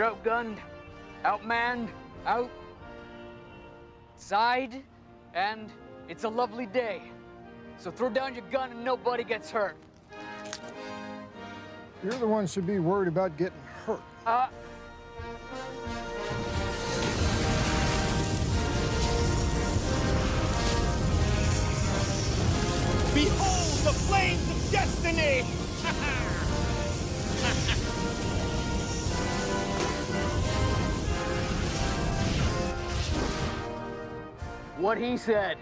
You're outgunned, outmanned, outside, and it's a lovely day. So throw down your gun and nobody gets hurt. You're the one who should be worried about getting hurt. Behold the flames of destiny! What he said.